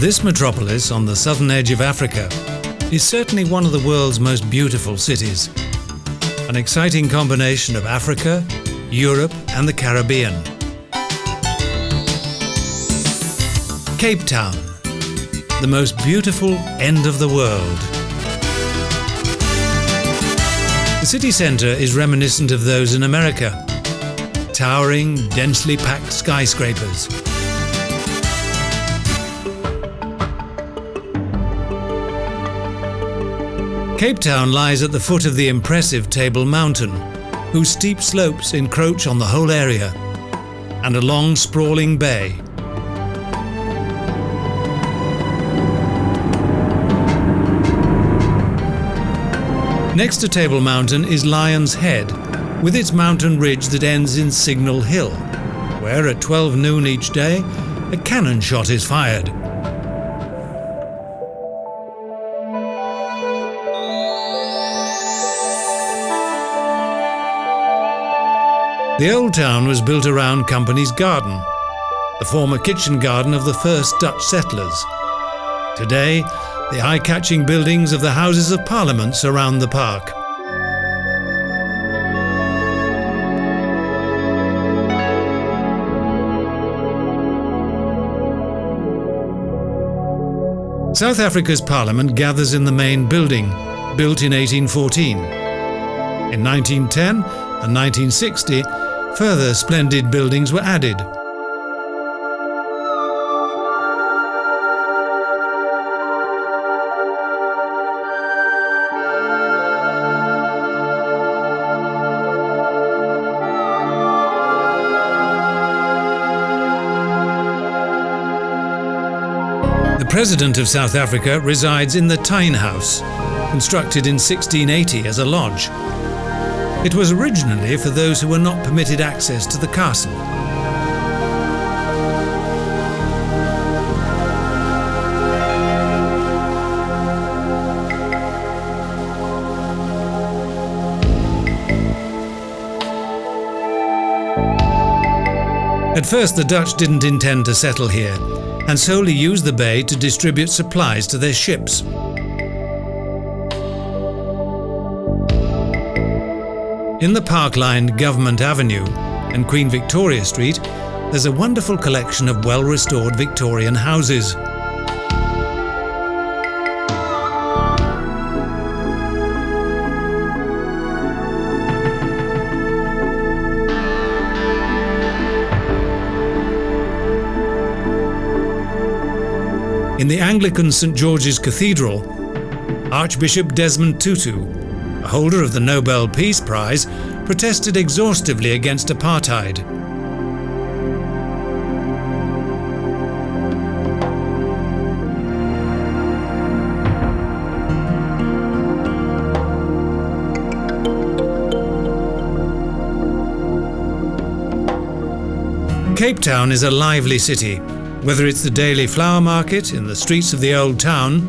This metropolis on the southern edge of Africa is certainly one of the world's most beautiful cities. An exciting combination of Africa, Europe and the Caribbean. Cape Town, the most beautiful end of the world. The city centre is reminiscent of those in America. Towering, densely packed skyscrapers. Cape Town lies at the foot of the impressive Table Mountain, whose steep slopes encroach on the whole area, and a long sprawling bay. Next to Table Mountain is Lion's Head, with its mountain ridge that ends in Signal Hill, where at 12 noon each day, a cannon shot is fired. The old town was built around Company's Garden, the former kitchen garden of the first Dutch settlers. Today, the eye-catching buildings of the Houses of Parliament surround the park. South Africa's Parliament gathers in the main building, built in 1814. In 1910 and 1960, further splendid buildings were added. The President of South Africa resides in the Tyne House, constructed in 1680 as a lodge. It was originally for those who were not permitted access to the castle. At first, the Dutch didn't intend to settle here, and solely used the bay to distribute supplies to their ships. In the park-lined Government Avenue and Queen Victoria Street, there's a wonderful collection of well-restored Victorian houses. In the Anglican St George's Cathedral, Archbishop Desmond Tutu, a holder of the Nobel Peace Prize, protested exhaustively against apartheid. Cape Town is a lively city, whether it's the daily flower market in the streets of the old town,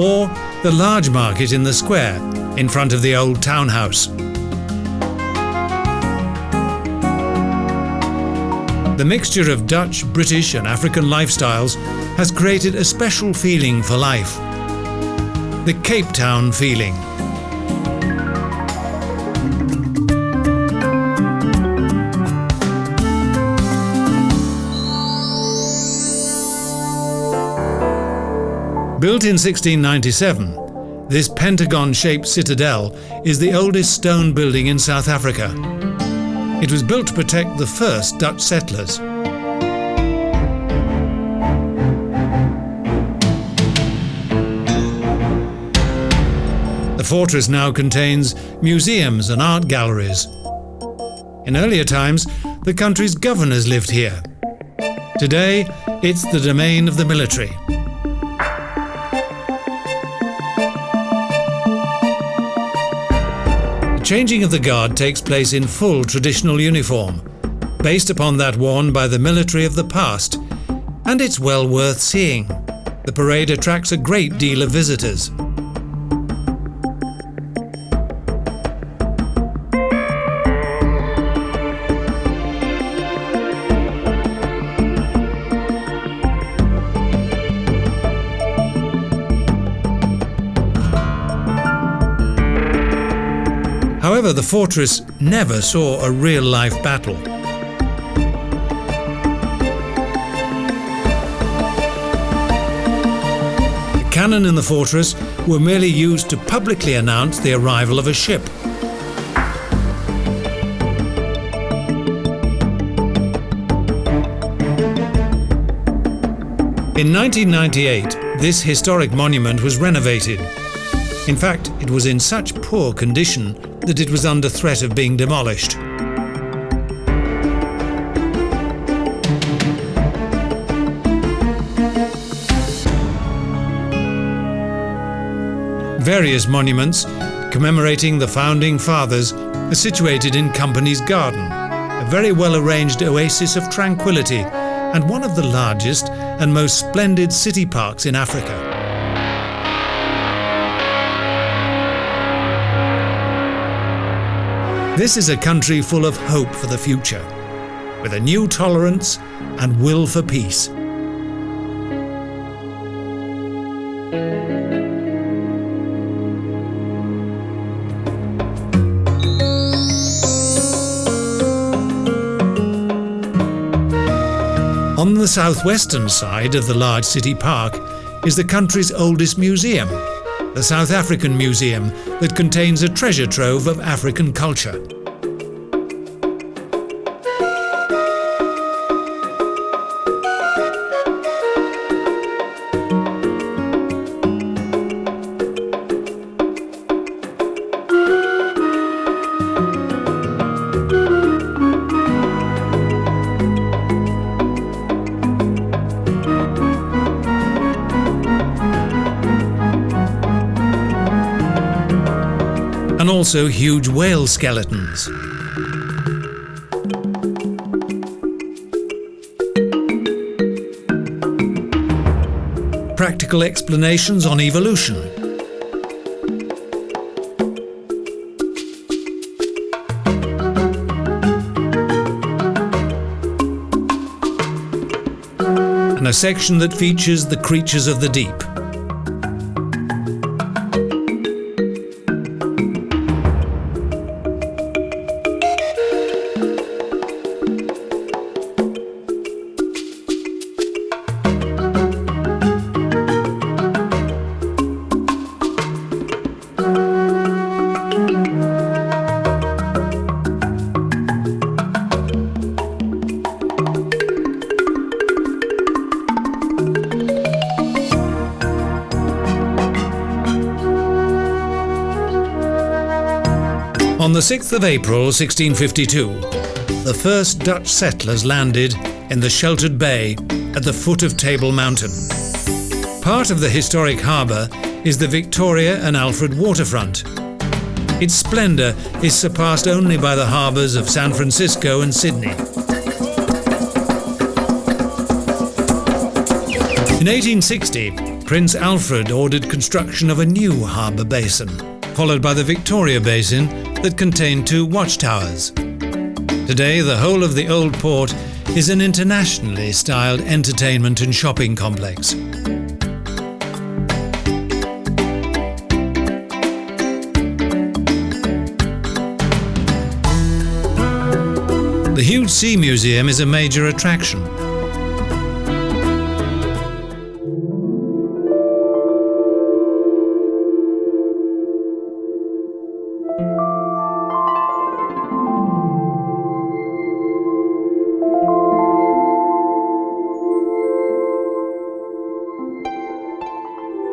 or the large market in the square, in front of the old townhouse. The mixture of Dutch, British and African lifestyles has created a special feeling for life. The Cape Town feeling. Built in 1697, this pentagon-shaped citadel is the oldest stone building in South Africa. It was built to protect the first Dutch settlers. The fortress now contains museums and art galleries. In earlier times, the country's governors lived here. Today, it's the domain of the military. The changing of the guard takes place in full traditional uniform, based upon that worn by the military of the past, and it's well worth seeing. The parade attracts a great deal of visitors. However, the fortress never saw a real-life battle. The cannon in the fortress were merely used to publicly announce the arrival of a ship. In 1998, this historic monument was renovated. In fact, it was in such poor condition that it was under threat of being demolished. Various monuments commemorating the founding fathers are situated in Company's Garden, a very well-arranged oasis of tranquility and one of the largest and most splendid city parks in Africa. This is a country full of hope for the future, with a new tolerance and will for peace. On the southwestern side of the large city park is the country's oldest museum, the South African Museum, that contains a treasure trove of African culture. And also huge whale skeletons. Practical explanations on evolution. And a section that features the creatures of the deep. On the 6th of April 1652, the first Dutch settlers landed in the sheltered bay at the foot of Table Mountain. Part of the historic harbour is the Victoria and Alfred Waterfront. Its splendour is surpassed only by the harbours of San Francisco and Sydney. In 1860, Prince Alfred ordered construction of a new harbour basin, followed by the Victoria Basin that contained 2 watchtowers. Today, the whole of the old port is an internationally styled entertainment and shopping complex. The huge Sea Museum is a major attraction.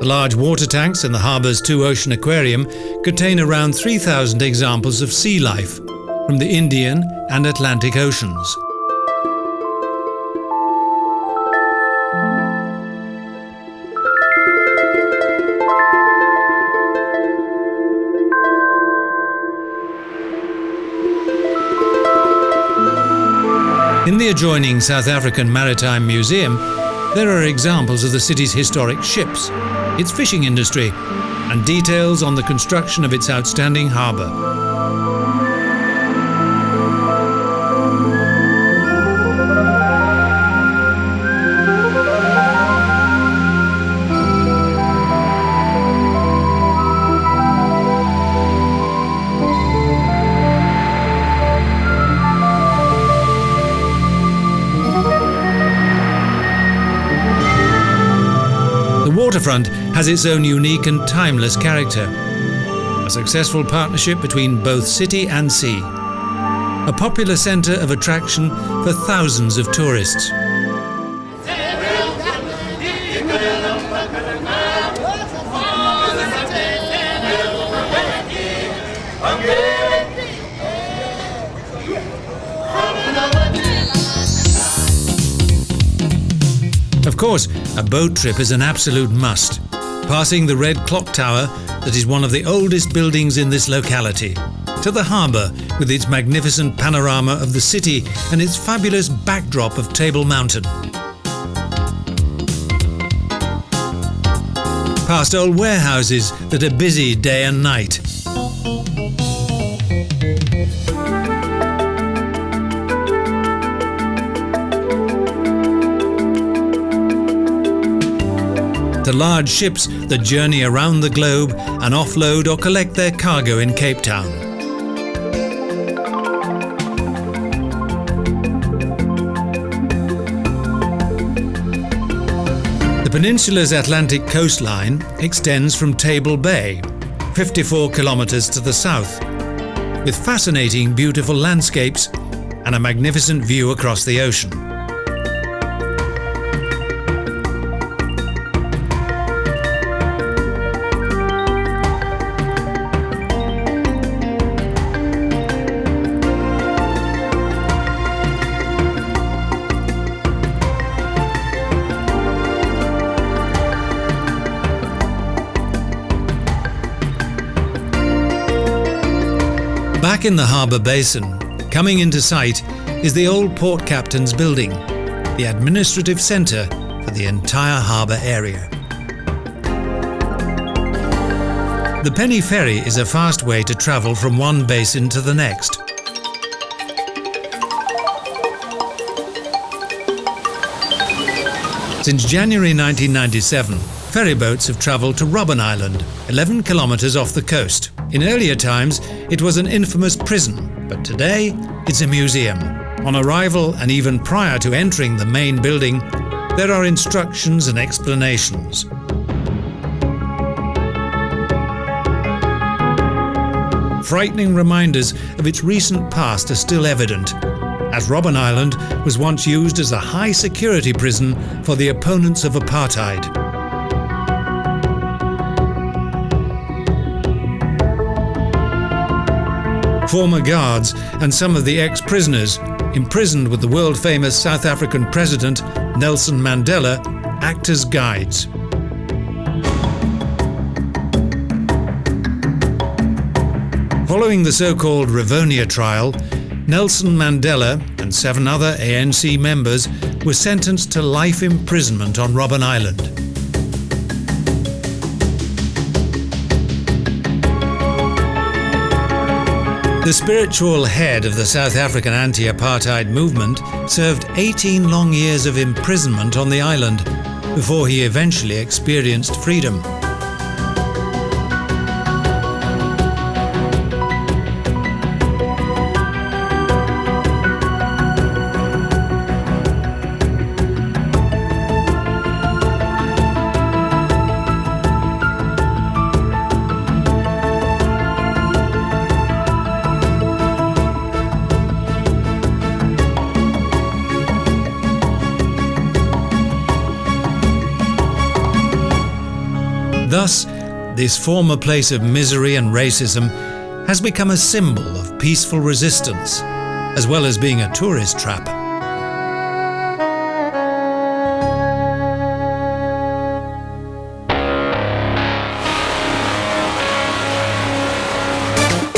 The large water tanks in the harbour's Two Ocean Aquarium contain around 3,000 examples of sea life from the Indian and Atlantic Oceans. In the adjoining South African Maritime Museum, there are examples of the city's historic ships, its fishing industry, and details on the construction of its outstanding harbour. waterfront has its own unique and timeless character. A successful partnership between both city and sea. A popular centre of attraction for thousands of tourists. Of course, a boat trip is an absolute must, passing the red clock tower that is one of the oldest buildings in this locality, to the harbour with its magnificent panorama of the city and its fabulous backdrop of Table Mountain. Past old warehouses that are busy day and night. To large ships that journey around the globe and offload or collect their cargo in Cape Town. The peninsula's Atlantic coastline extends from Table Bay, 54 kilometres to the south, with fascinating, beautiful landscapes and a magnificent view across the ocean. Back in the Harbour Basin, coming into sight, is the old Port Captain's building, the administrative centre for the entire harbour area. The penny ferry is a fast way to travel from one basin to the next. Since January 1997, ferry boats have travelled to Robben Island, 11 kilometres off the coast. In earlier times, it was an infamous prison, but today it's a museum. On arrival and even prior to entering the main building, there are instructions and explanations. Frightening reminders of its recent past are still evident, as Robben Island was once used as a high-security prison for the opponents of Apartheid. Former guards and some of the ex-prisoners, imprisoned with the world-famous South African President Nelson Mandela, act as guides. Following the so-called Rivonia trial, Nelson Mandela and 7 other ANC members were sentenced to life imprisonment on Robben Island. The spiritual head of the South African anti-apartheid movement served 18 long years of imprisonment on the island before he eventually experienced freedom. Thus, this former place of misery and racism has become a symbol of peaceful resistance, as well as being a tourist trap.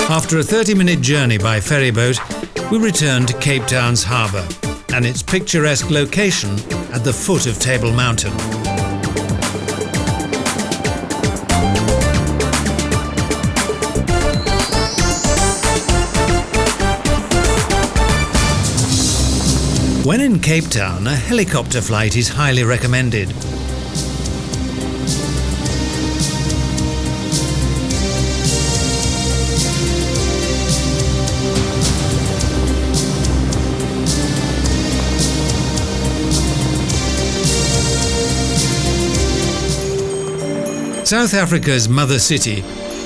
After a 30-minute journey by ferryboat, we return to Cape Town's harbour and its picturesque location at the foot of Table Mountain. When in Cape Town, a helicopter flight is highly recommended. South Africa's mother city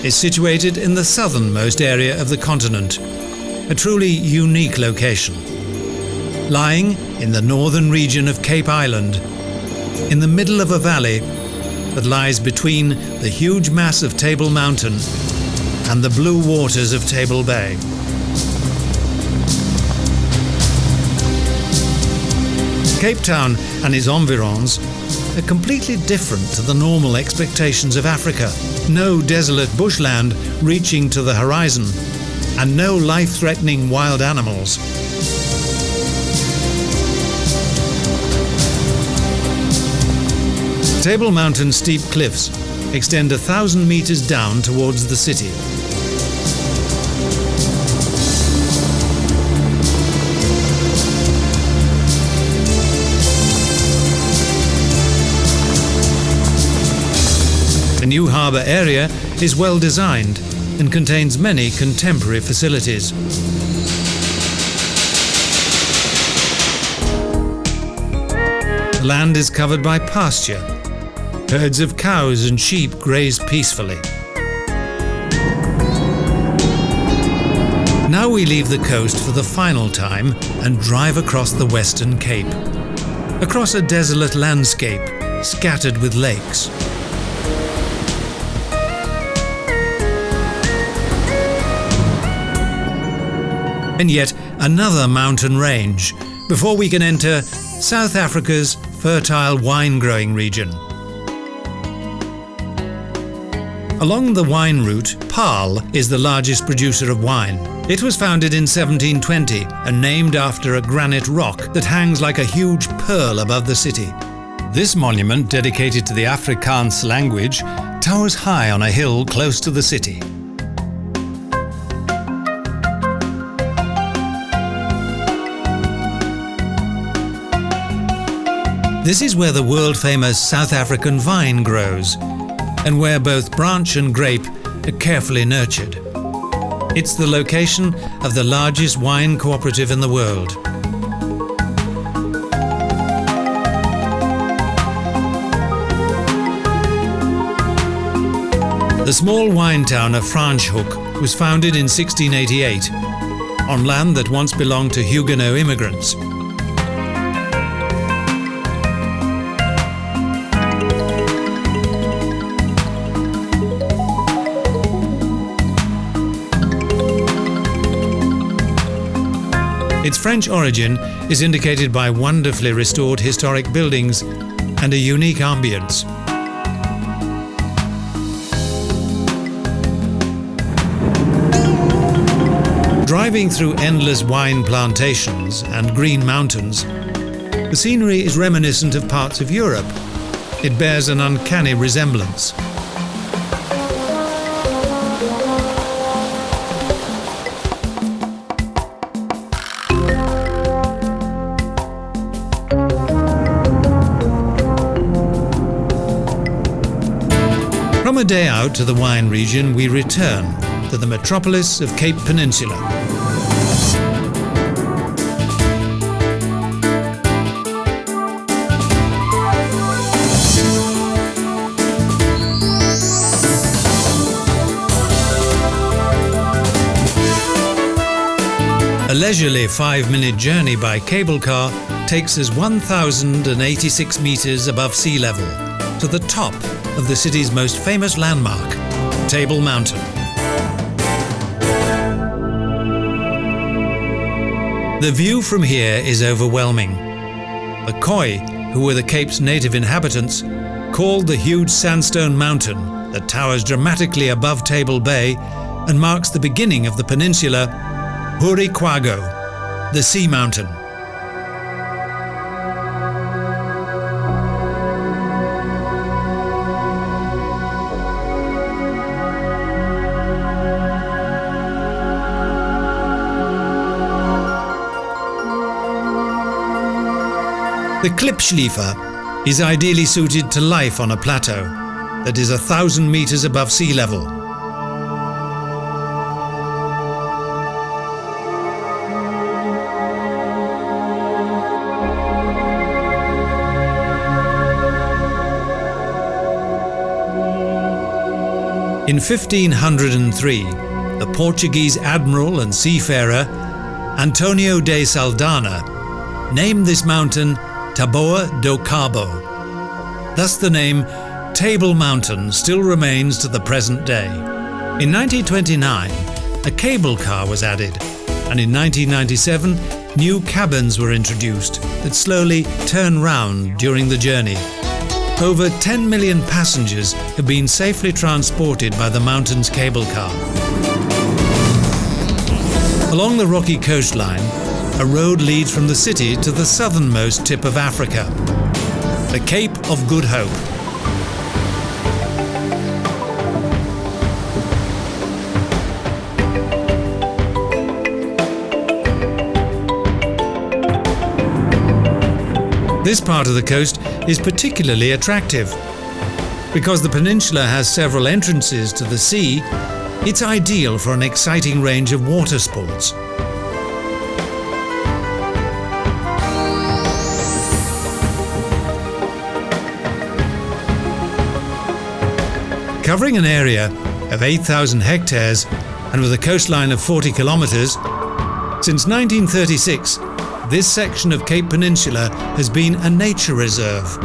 is situated in the southernmost area of the continent, a truly unique location. Lying in the northern region of Cape Island, in the middle of a valley that lies between the huge mass of Table Mountain and the blue waters of Table Bay. Cape Town and its environs are completely different to the normal expectations of Africa. No desolate bushland reaching to the horizon, and no life-threatening wild animals. Table Mountain's steep cliffs extend 1,000 meters down towards the city. The new harbour area is well designed and contains many contemporary facilities. The land is covered by pasture. Herds of cows and sheep graze peacefully. Now we leave the coast for the final time and drive across the Western Cape, across a desolate landscape scattered with lakes. And yet another mountain range before we can enter South Africa's fertile wine-growing region. Along the wine route, Paarl is the largest producer of wine. It was founded in 1720 and named after a granite rock that hangs like a huge pearl above the city. This monument, dedicated to the Afrikaans language, towers high on a hill close to the city. This is where the world-famous South African vine grows, and where both branch and grape are carefully nurtured. It's the location of the largest wine cooperative in the world. The small wine town of Franschhoek was founded in 1688, on land that once belonged to Huguenot immigrants. Its French origin is indicated by wonderfully restored historic buildings and a unique ambience. Driving through endless wine plantations and green mountains, the scenery is reminiscent of parts of Europe. It bears an uncanny resemblance. From a day out to the wine region, we return to the metropolis of Cape Peninsula. A leisurely 5-minute journey by cable car takes us 1,086 meters above sea level to the top of the city's most famous landmark, Table Mountain. The view from here is overwhelming. The Khoi, who were the Cape's native inhabitants, called the huge sandstone mountain that towers dramatically above Table Bay and marks the beginning of the peninsula, Hurikwago, the Sea Mountain. The Klipschliefer is ideally suited to life on a plateau that is 1,000 meters above sea level. In 1503, the Portuguese admiral and seafarer Antonio de Saldanha named this mountain Taboa do Cabo. Thus the name Table Mountain still remains to the present day. In 1929, a cable car was added, and in 1997, new cabins were introduced that slowly turn round during the journey. Over 10 million passengers have been safely transported by the mountain's cable car. Along the rocky coastline, a road leads from the city to the southernmost tip of Africa, the Cape of Good Hope. This part of the coast is particularly attractive. Because the peninsula has several entrances to the sea, it's ideal for an exciting range of water sports. Covering an area of 8,000 hectares and with a coastline of 40 kilometres, since 1936, this section of Cape Peninsula has been a nature reserve.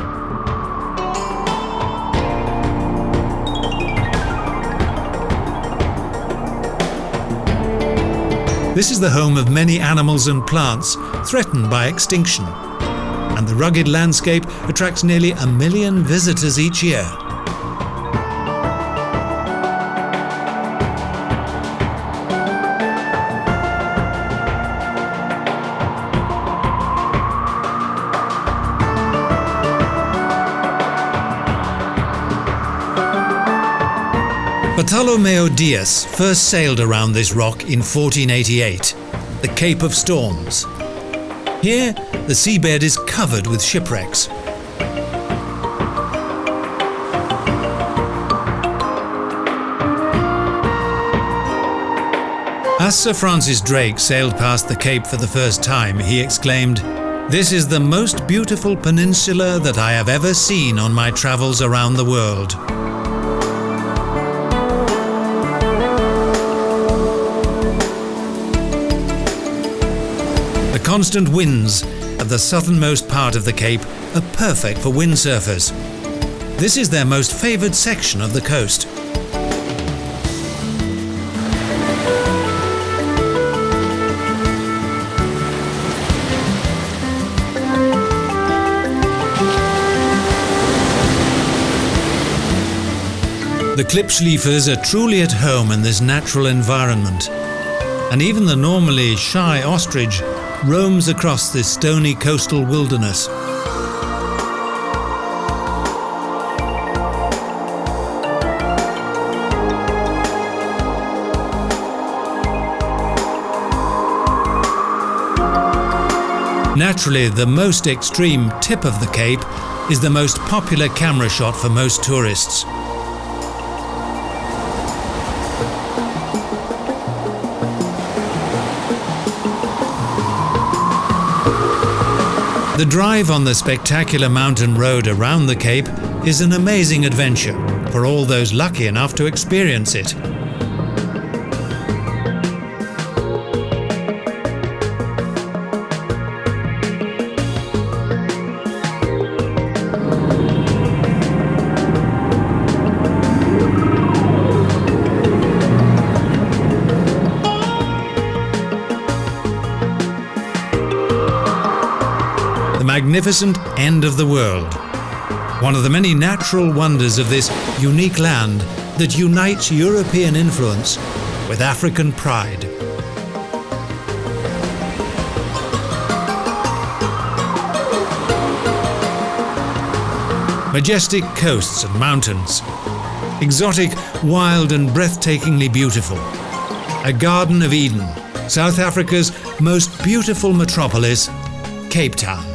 This is the home of many animals and plants threatened by extinction, and the rugged landscape attracts nearly 1 million visitors each year. Bartolomeo Dias first sailed around this rock in 1488, the Cape of Storms. Here, the seabed is covered with shipwrecks. As Sir Francis Drake sailed past the Cape for the first time, he exclaimed, "This is the most beautiful peninsula that I have ever seen on my travels around the world." The constant winds of the southernmost part of the Cape are perfect for windsurfers. This is their most favoured section of the coast. The Klipschlieffers are truly at home in this natural environment, and even the normally shy ostrich roams across this stony coastal wilderness. Naturally, the most extreme tip of the Cape is the most popular camera shot for most tourists. The drive on the spectacular mountain road around the Cape is an amazing adventure for all those lucky enough to experience it. Magnificent end of the world, one of the many natural wonders of this unique land that unites European influence with African pride. Majestic coasts and mountains, exotic, wild and breathtakingly beautiful. A Garden of Eden, South Africa's most beautiful metropolis, Cape Town.